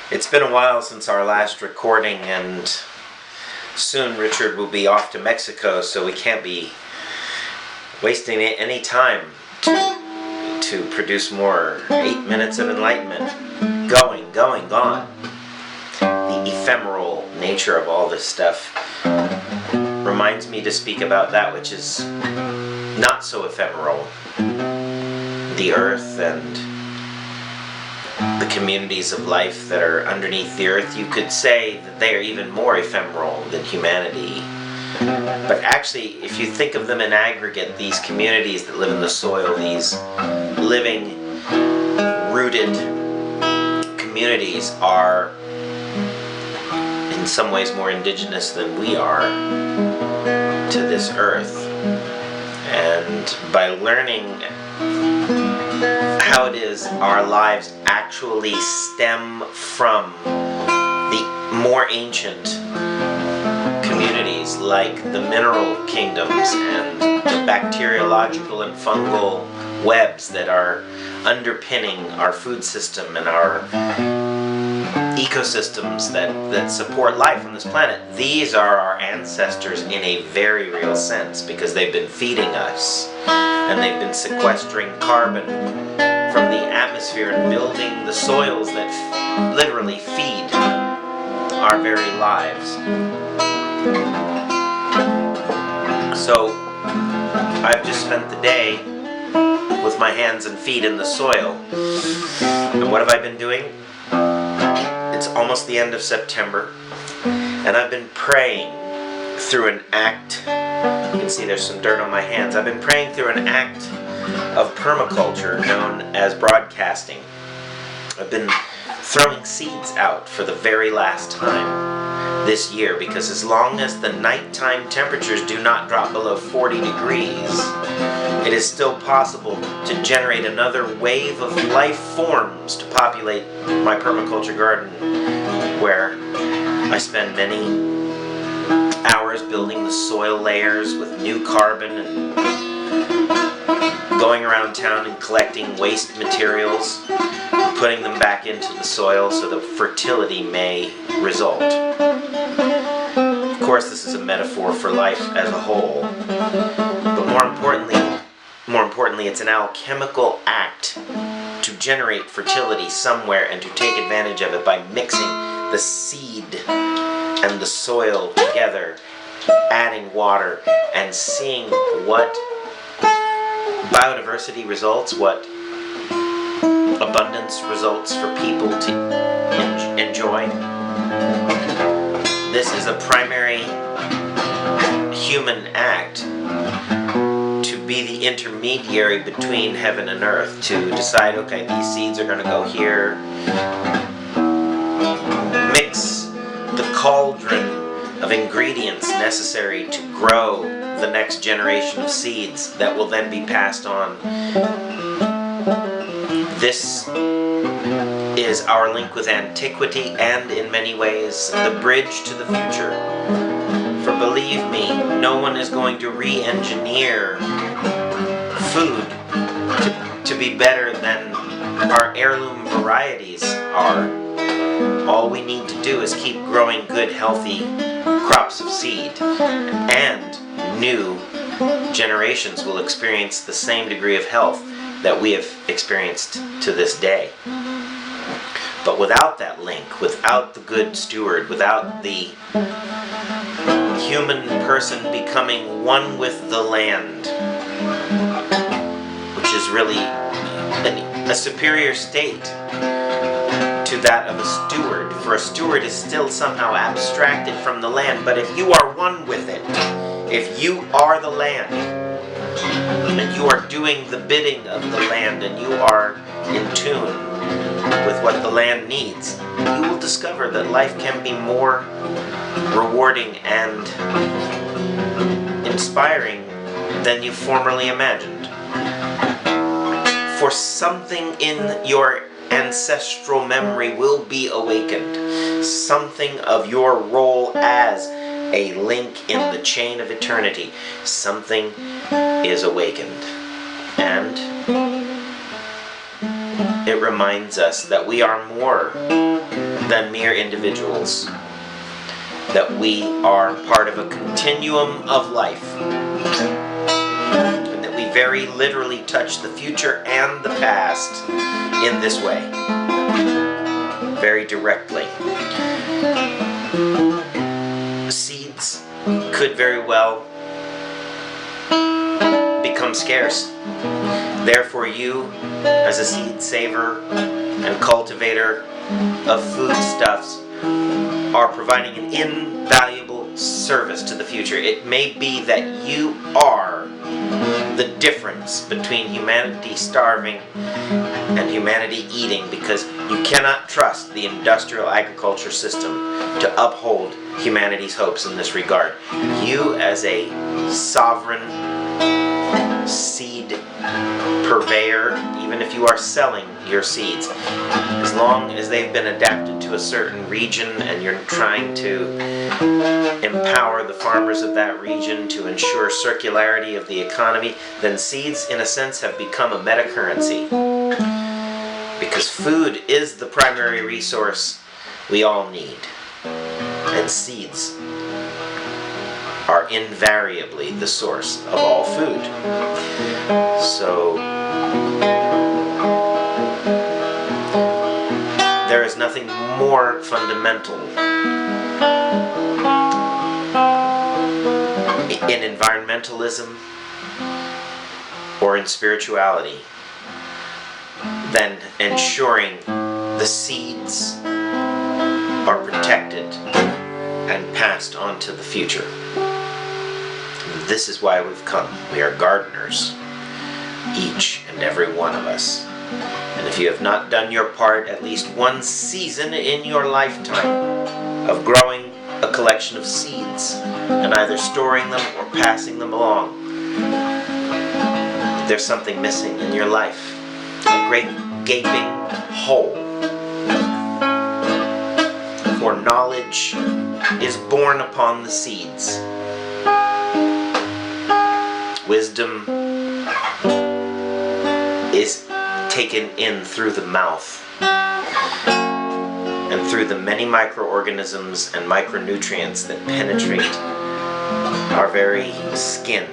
It's been a while since our last recording, and soon Richard will be off to Mexico, so we can't be wasting any time to produce more 8 minutes of enlightenment. Gone. The ephemeral nature of all this stuff reminds me to speak about that which is not so ephemeral. The earth and the communities of life that are underneath the earth. You could say that they are even more ephemeral than humanity. But actually, if you think of them in aggregate, these communities that live in the soil, these living, rooted communities are in some ways more indigenous than we are to this earth. And by learning how it is our lives actually stem from the more ancient communities like the mineral kingdoms and the bacteriological and fungal webs that are underpinning our food system and our ecosystems that support life on this planet. These are our ancestors in a very real sense, because they've been feeding us and they've been sequestering carbon from the atmosphere and building the soils that literally feed our very lives. So I've just spent the day with my hands and feet in the soil. And what have I been doing? It's almost the end of September, and I've been praying through an act. You can see there's some dirt on my hands. I've been praying through an act of permaculture known as broadcasting. I've been throwing seeds out for the very last time this year, because as long as the nighttime temperatures do not drop below 40 degrees, it is still possible to generate another wave of life forms to populate my permaculture garden, where I spend many hours building the soil layers with new carbon and going around town and collecting waste materials, putting them back into the soil so that fertility may result. Of course, this is a metaphor for life as a whole, but more importantly, it's an alchemical act to generate fertility somewhere and to take advantage of it by mixing the seed and the soil together, adding water, and seeing what biodiversity results, what abundance results for people to enjoy. This is a primary human act to be the intermediary between heaven and earth, to decide, okay, these seeds are going to go here. Mix the cauldron of ingredients necessary to grow the next generation of seeds that will then be passed on. This is our link with antiquity and, in many ways, the bridge to the future. For believe me, no one is going to re-engineer food to be better than our heirloom varieties are. All we need to do is keep growing good, healthy crops of seed, and new generations will experience the same degree of health that we have experienced to this day. But without that link, without the good steward, without the human person becoming one with the land, which is really a superior state to that of a steward, for a steward is still somehow abstracted from the land. But if you are one with it, if you are the land, and you are doing the bidding of the land, and you are in tune with what the land needs, you will discover that life can be more rewarding and inspiring than you formerly imagined. For something in your ancestral memory will be awakened. Something of your role as a link in the chain of eternity. Something is awakened. And it reminds us that we are more than mere individuals, that we are part of a continuum of life, and that we very literally touch the future and the past in this way, very directly. Seeds could very well become scarce. Therefore, you, as a seed saver and cultivator of foodstuffs, are providing an invaluable service to the future. It may be that you are the difference between humanity starving and humanity eating, because you cannot trust the industrial agriculture system to uphold humanity's hopes in this regard. You, as a sovereign seed purveyor, even if you are selling your seeds, as long as they've been adapted to a certain region and you're trying to empower the farmers of that region to ensure circularity of the economy, then seeds in a sense have become a meta currency, because food is the primary resource we all need, and seeds are invariably the source of all food. So there is nothing more fundamental in environmentalism or in spirituality than ensuring the seeds are protected and passed on to the future. This is why we've come. We are gardeners, each and every one of us. And if you have not done your part at least one season in your lifetime of growing a collection of seeds and either storing them or passing them along, there's something missing in your life. A great gaping hole. For knowledge is born upon the seeds. Wisdom is taken in through the mouth and through the many microorganisms and micronutrients that penetrate our very skin.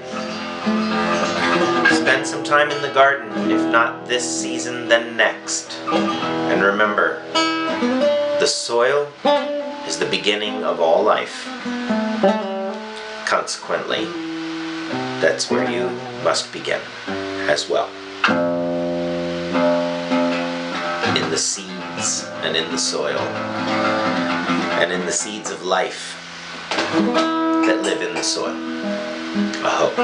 Spend some time in the garden, if not this season, then next. And remember, the soil is the beginning of all life. Consequently, that's where you must begin as well. In the seeds and in the soil and in the seeds of life that live in the soil. I hope.